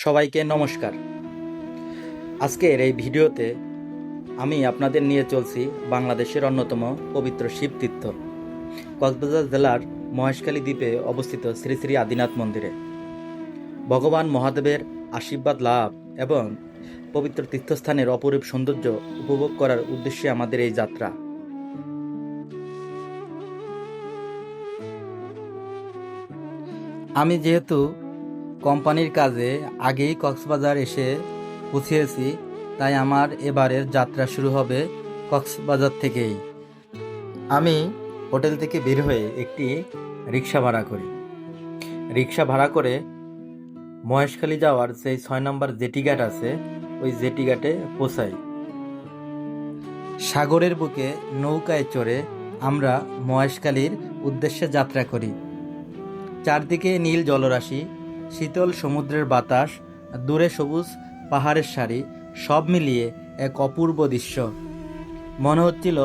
সবাইকে নমস্কার। আজকের এই ভিডিওতে আমি আপনাদের নিয়ে চলছি বাংলাদেশের অন্যতম পবিত্র শিবতীর্থ কক্সবাজার জেলার মহেশখালী দ্বীপে অবস্থিত শ্রী শ্রী আদিনাথ মন্দিরে। ভগবান মহাদেবের আশীর্বাদ লাভ এবং পবিত্র তীর্থস্থানের অপরূপ সৌন্দর্য উপভোগ করার উদ্দেশ্যে আমাদের এই যাত্রা। আমি যেহেতু কোম্পানির কাজে আগেই কক্সবাজার এসে পৌঁছেছি, তাই আমার এবারের যাত্রা শুরু হবে কক্সবাজার থেকেই। আমি হোটেল থেকে বের হয়ে একটি রিক্সা ভাড়া করি। রিক্সা ভাড়া করে মহেশখালী যাওয়ার সেই 6 নম্বর জেটি ঘাট আছে, ওই জেটি ঘাটে পৌঁছাই। সাগরের বুকে নৌকায় চড়ে আমরা মহেশখালীর উদ্দেশ্যে যাত্রা করি। চারদিকে নীল জলরাশি, শীতল সমুদ্রের বাতাস, দূরে সবুজ পাহাড়ের সারি, সব মিলিয়ে এক অপূর্ব দৃশ্য। মনে হচ্ছিল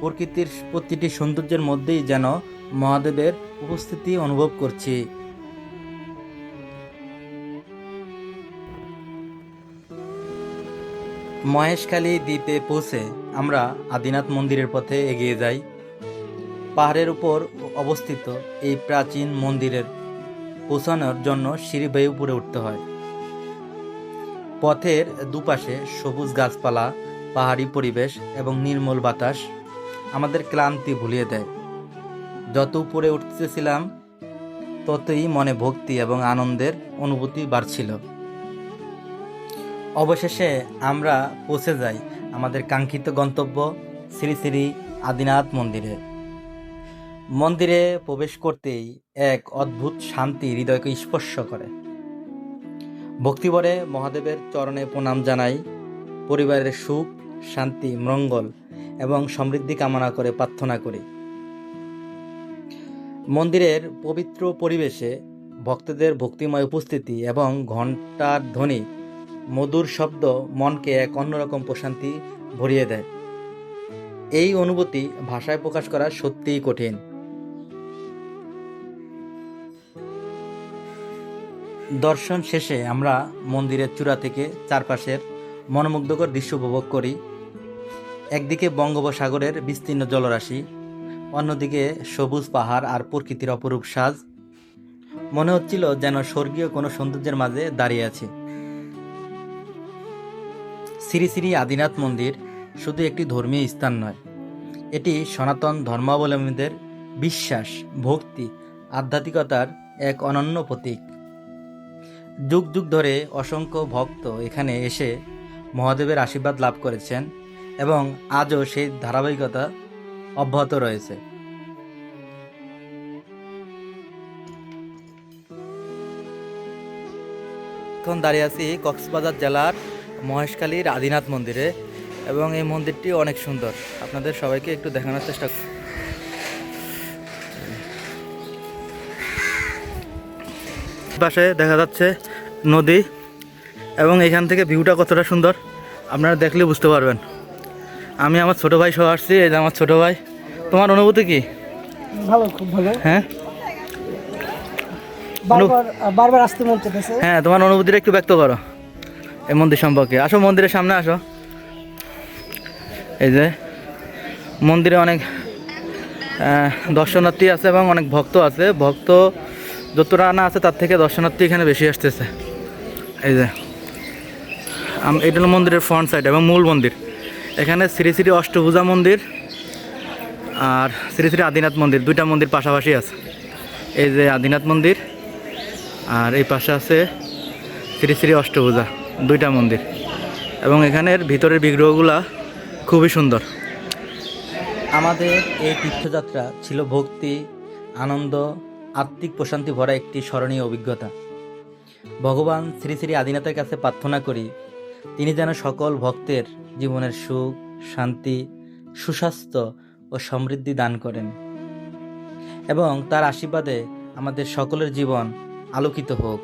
প্রকৃতির প্রতিটি সৌন্দর্যের মধ্যেই যেন মহাদেবের উপস্থিতি অনুভব করছি। মহেশখালী দ্বীপে পৌঁছে আমরা আদিনাথ মন্দিরের পথে এগিয়ে যাই। পাহাড়ের উপর অবস্থিত এই প্রাচীন মন্দিরের পৌঁছানোর জন্য সিঁড়ি বেয়ে উপরে উঠতে হয়। পথের দুপাশে সবুজ গাছপালা, পাহাড়ি পরিবেশ এবং নির্মল বাতাস আমাদের ক্লান্তি ভুলিয়ে দেয়। যত উপরে উঠতেছিলাম ততই মনে ভক্তি এবং আনন্দের অনুভূতি বাড়ছিল। অবশেষে আমরা পৌঁছে যাই আমাদের কাঙ্ক্ষিত গন্তব্য শ্রী শ্রী আদিনাথ মন্দিরে। মন্দিরে প্রবেশ করতেই এক অদ্ভুত শান্তি হৃদয়কে স্পর্শ করে। ভক্তিভরে মহাদেবের চরণে প্রণাম জানাই, পরিবারের সুখ, শান্তি, মঙ্গল এবং সমৃদ্ধি কামনা করে প্রার্থনা করি। মন্দিরের পবিত্র পরিবেশে ভক্তদের ভক্তিময় উপস্থিতি এবং ঘণ্টার ধ্বনি, মধুর শব্দ মনকে এক অন্যরকম প্রশান্তি ভরিয়ে দেয়। এই অনুভূতি ভাষায় প্রকাশ করা সত্যিই কঠিন। দর্শন শেষে আমরা মন্দিরের চূড়া থেকে চারপাশের মনোমুগ্ধকর দৃশ্য উপভোগ করি। একদিকে বঙ্গোপসাগরের বিস্তীর্ণ জলরাশি, অন্যদিকে সবুজ পাহাড় আর প্রকৃতির অপরূপ সাজ। মনে হচ্ছিল যেন স্বর্গীয় কোনো সৌন্দর্যের মাঝে দাঁড়িয়ে আছি। শ্রী শ্রী আদিনাথ মন্দির শুধু একটি ধর্মীয় স্থান নয়, এটি সনাতন ধর্মাবলম্বীদের বিশ্বাস, ভক্তি, আধ্যাত্মিকতার এক অনন্য প্রতীক। যুগ যুগ ধরে অসংখ্য ভক্ত এখানে এসে মহাদেবের আশীর্বাদ লাভ করেছেন এবং আজও সেই ধারাবাহিকতা অব্যাহত রয়েছে। এখন দাঁড়িয়ে আছি কক্সবাজার জেলার মহেশখালীর আদিনাথ মন্দিরে এবং এই মন্দিরটি অনেক সুন্দর। আপনাদের সবাইকে একটু দেখানোর চেষ্টা করব। পাশে দেখা যাচ্ছে নদী এবং এখান থেকে ভিউটা কতটা সুন্দর আপনারা দেখলে বুঝতে পারবেন। আমি আমার ছোট ভাই সহ আসছি, এই যে আমার ছোট ভাই। তোমার অনুভূতি কি? ভালো, খুব ভালো। হ্যাঁ, বারবার আসতে মন চাইতেছে। হ্যাঁ, তোমার অনুভূতিটা একটু ব্যক্ত করো এই মন্দির সম্পর্কে। আসো, মন্দিরের সামনে আসো। এই যে মন্দিরে অনেক দর্শনার্থী আছে এবং অনেক ভক্ত আছে। ভক্ত যতটা না আছে তার থেকে দর্শনার্থী এখানে বেশি আসতেছে। এই যে এটা হলো মন্দিরের ফ্রন্ট সাইড এবং মূল মন্দির। এখানে শ্রী শ্রী অষ্টভুজা মন্দির আর শ্রী শ্রী আদিনাথ মন্দির, দুইটা মন্দির পাশাপাশি আছে। এই যে আদিনাথ মন্দির আর এই পাশে আছে শ্রী শ্রী অষ্টভুজা, দুইটা মন্দির। এবং এখানের ভিতরের বিগ্রহগুলা খুবই সুন্দর। আমাদের এই তীর্থযাত্রা ছিল ভক্তি, আনন্দ, আত্মিক প্রশান্তি ভরা একটি স্মরণীয় অভিজ্ঞতা। ভগবান শ্রী শ্রী আদিনাথের কাছে প্রার্থনা করি তিনি যেন সকল ভক্তের জীবনের সুখ, শান্তি, সুস্বাস্থ্য ও সমৃদ্ধি দান করেন এবং তার আশীর্বাদে আমাদের সকলের জীবন আলোকিত হোক।